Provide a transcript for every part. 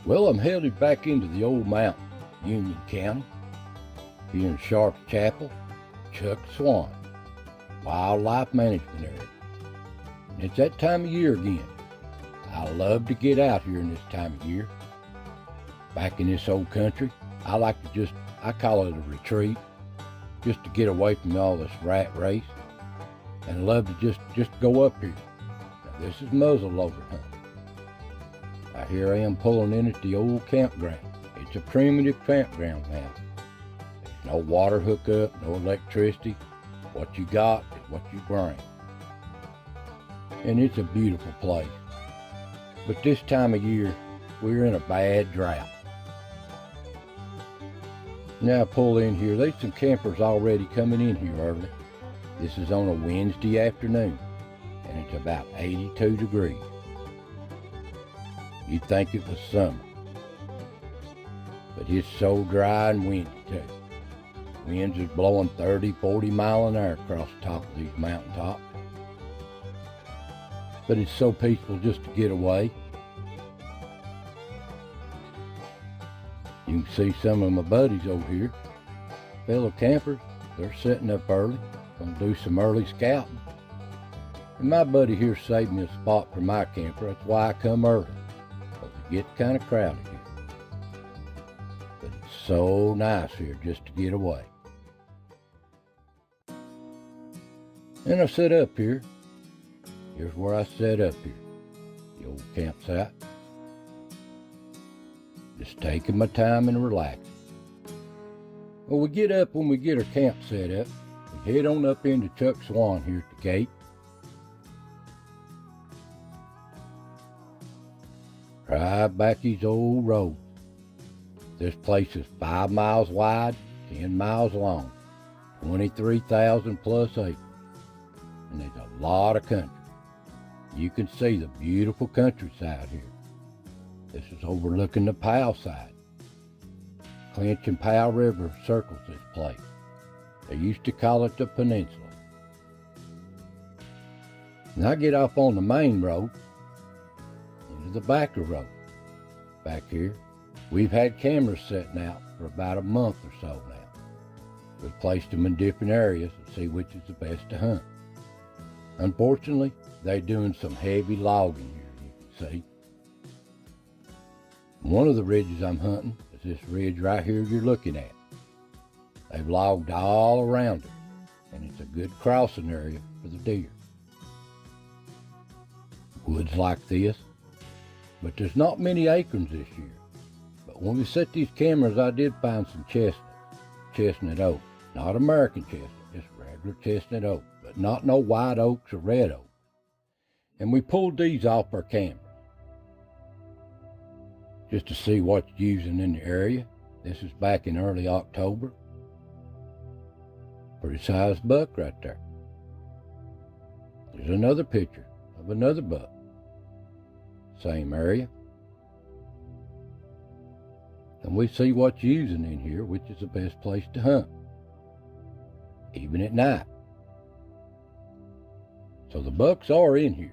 Well, I'm headed back into the old mountain, Union County, here in Sharp's Chapel, Chuck Swan, Wildlife Management Area. And it's that time of year again. I love to get out here in this time of year. Back in this old country, I like to I call it a retreat, just to get away from all this rat race. And I love to just go up here. Now, this is muzzleloader hunting. Now, here I am pulling in at the old campground. It's a primitive campground now. There's no water hookup, no electricity. What you got is what you bring. And it's a beautiful place. But this time of year, we're in a bad drought. Now I pull in here, there's some campers already coming in here early. This is on a Wednesday afternoon, and it's about 82 degrees. You'd think it was summer, but it's so dry and windy too. Winds is blowing 30, 40 miles an hour across the top of these mountaintops. But it's so peaceful just to get away. You can see some of my buddies over here, fellow campers. They're setting up early, gonna do some early scouting. And my buddy here saved me a spot for my camper. That's why I come early, because it gets kind of crowded here. But it's so nice here just to get away. And I set up here. Here's where I set up here, the old campsite. Just taking my time and relaxing. Well, we get up when we get our camp set up. We head on up into Chuck Swan here at the gate. Drive back these old roads. This place is 5 miles wide, 10 miles long, 23,000 plus acres. And there's a lot of country. You can see the beautiful countryside here. This is overlooking the Powell side. Clinch and Powell River circles this place. They used to call it the peninsula. And I get off on the main road into the back of the road. Back here, we've had cameras setting out for about a month or so now. We've placed them in different areas to see which is the best to hunt. Unfortunately, they're doing some heavy logging here, you can see. One of the ridges I'm hunting is this ridge right here you're looking at. They've logged all around it, and it's a good crossing area for the deer. Woods like this, but there's not many acorns this year. But when we set these cameras, I did find some chestnut oak. Not American chestnut, just regular chestnut oak, but not no white oaks or red oak. And we pulled these off our camera just to see what's using in the area. This is back in early October. Pretty sized buck right there. There's another picture of another buck. Same area. And we see what's using in here, which is the best place to hunt, even at night. So the bucks are in here.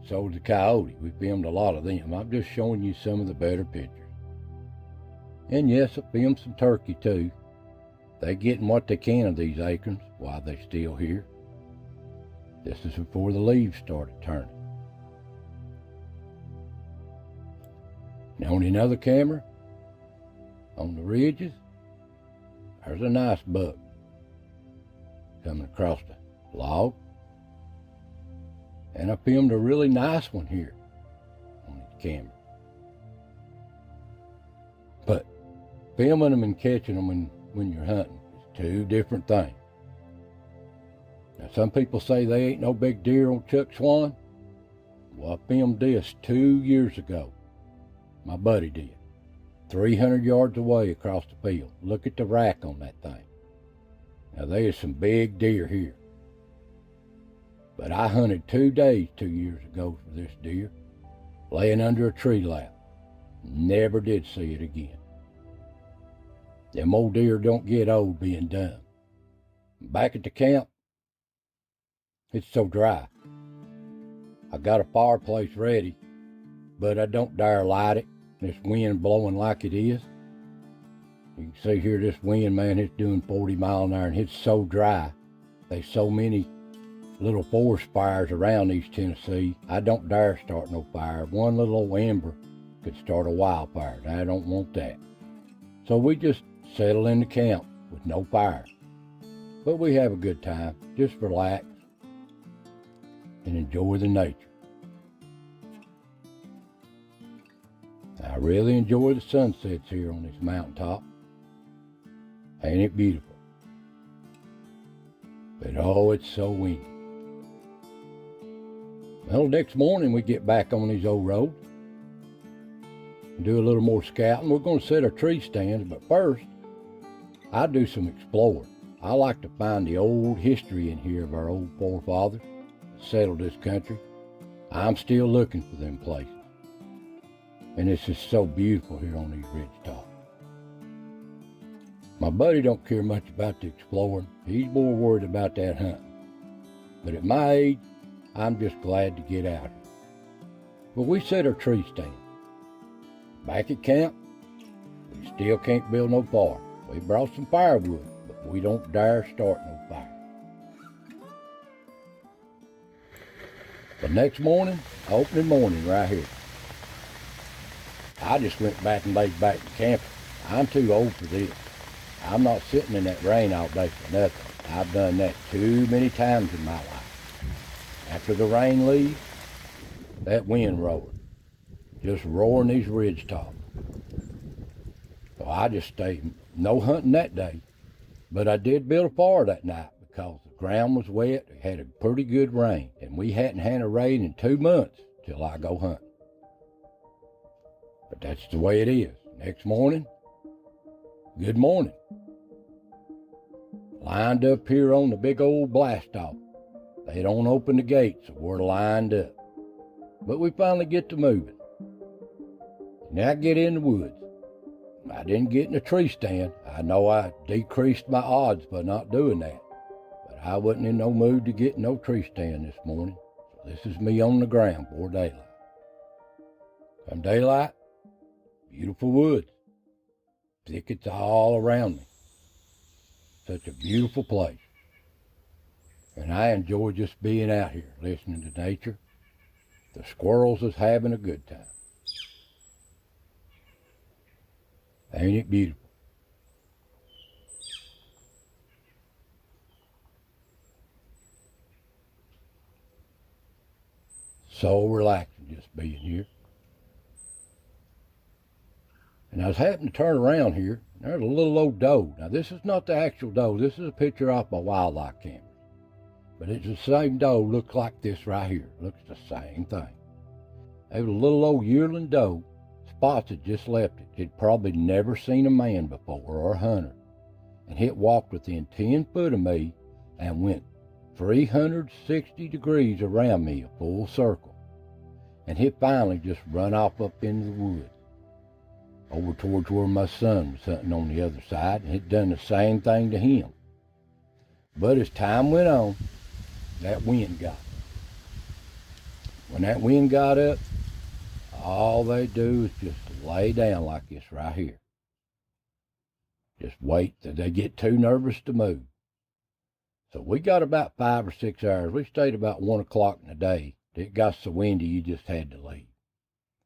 So is the coyote. We filmed a lot of them. I'm just showing you some of the better pictures. And yes, I filmed some turkey too. They're getting what they can of these acorns while they're still here. This is before the leaves started turning. Now on another camera, on the ridges, there's a nice buck coming across the log. And I filmed a really nice one here on the camera. But filming them and catching them when you're hunting is two different things. Now some people say they ain't no big deer on Chuck Swan. Well, I filmed this 2 years ago. My buddy did. 300 yards away across the field. Look at the rack on that thing. Now there's some big deer here. But I hunted 2 days 2 years ago for this deer, laying under a tree lamp. Never did see it again. Them old deer don't get old being done. Back at the camp, it's so dry. I got a fireplace ready, but I don't dare light it this wind blowing like it is. You can see here this wind, man, it's doing 40 miles an hour, and it's so dry. There's so many little forest fires around East Tennessee. I don't dare start no fire. One little old ember could start a wildfire, and I don't want that. So we just settle in the camp with no fire. But we have a good time. Just relax and enjoy the nature. I really enjoy the sunsets here on this mountaintop. Ain't it beautiful? But oh, it's so windy. Well, next morning we get back on these old roads and do a little more scouting. We're going to set our tree stands, but first, I do some exploring. I like to find the old history in here of our old forefathers that settled this country. I'm still looking for them places. And it's just so beautiful here on these ridge tops. My buddy don't care much about the exploring. He's more worried about that hunting. But at my age, I'm just glad to get out here. But we set our tree stand. Back at camp, we still can't build no fire. We brought some firewood, but we don't dare start no fire. The next morning, opening morning right here, I just went back and laid back in camping. I'm too old for this. I'm not sitting in that rain all day for nothing. I've done that too many times in my life. After the rain leaves, that wind roaring, just roaring these ridge tops. So I just stayed, no hunting that day, but I did build a fire that night because the ground was wet. It had a pretty good rain, and we hadn't had a rain in 2 months till I go hunting. But that's the way it is. Next morning, good morning. Lined up here on the big old blast off. They don't open the gates, so we're lined up. But we finally get to moving. Now I get in the woods. I didn't get in a tree stand. I know I decreased my odds by not doing that. But I wasn't in no mood to get in no tree stand this morning. So this is me on the ground before daylight. Come daylight, beautiful woods. Thickets all around me. Such a beautiful place. And I enjoy just being out here, listening to nature. The squirrels is having a good time. Ain't it beautiful? So relaxing just being here. And I was happening to turn around here, and there's a little old doe. Now this is not the actual doe, this is a picture off my wildlife camera. But it's the same doe, looks like this right here. Looks the same thing. There was a little old yearling doe. Spots had just left it. He'd probably never seen a man before or a hunter. And it walked within 10 foot of me and went 360 degrees around me, a full circle. And it finally just run off up into the woods, over towards where my son was hunting on the other side, and it done the same thing to him. But as time went on, that wind got up. When that wind got up, all they do is just lay down like this right here. Just wait till they get too nervous to move. So we got about 5 or 6 hours. We stayed about 1 o'clock in the day. It got so windy you just had to leave.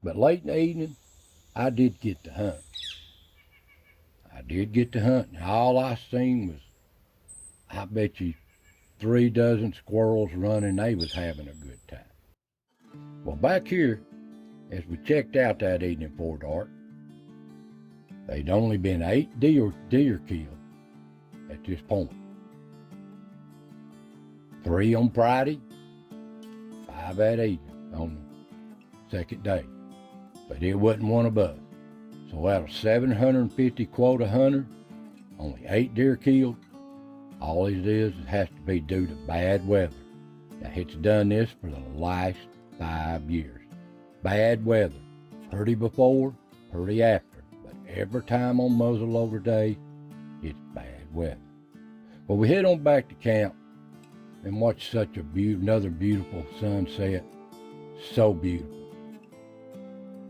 But late in the evening, I did get to hunt. And all I seen was, I bet you, 3 dozen squirrels running. They was having a good time. Well, back here, as we checked out that evening before dark, there'd only been 8 deer killed at this point. 3 on Friday, 5 that evening on the second day. But it wasn't one of us. So out of 750 quota hunters, only 8 deer killed. All it is, it has to be due to bad weather. Now it's done this for the last 5 years. Bad weather. Pretty before, pretty after. But every time on muzzleloader day, it's bad weather. Well, we head on back to camp and watch such another beautiful sunset. So beautiful.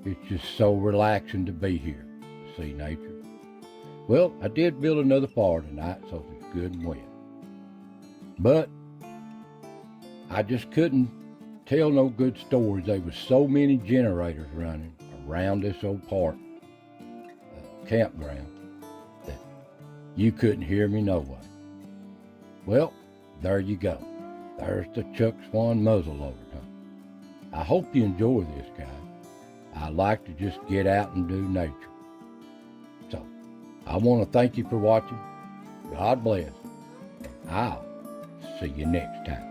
It's just so relaxing to be here, to see nature. Well, I did build another fire tonight, so it's good and wet. But I just couldn't tell no good stories. There was so many generators running around this old park campground that you couldn't hear me no way. Well, there you go. There's the Swan Muzzleloader hunt. I hope you enjoy this, guys. I like to just get out and do nature. So, I want to thank you for watching. God bless. And I'll see you next time.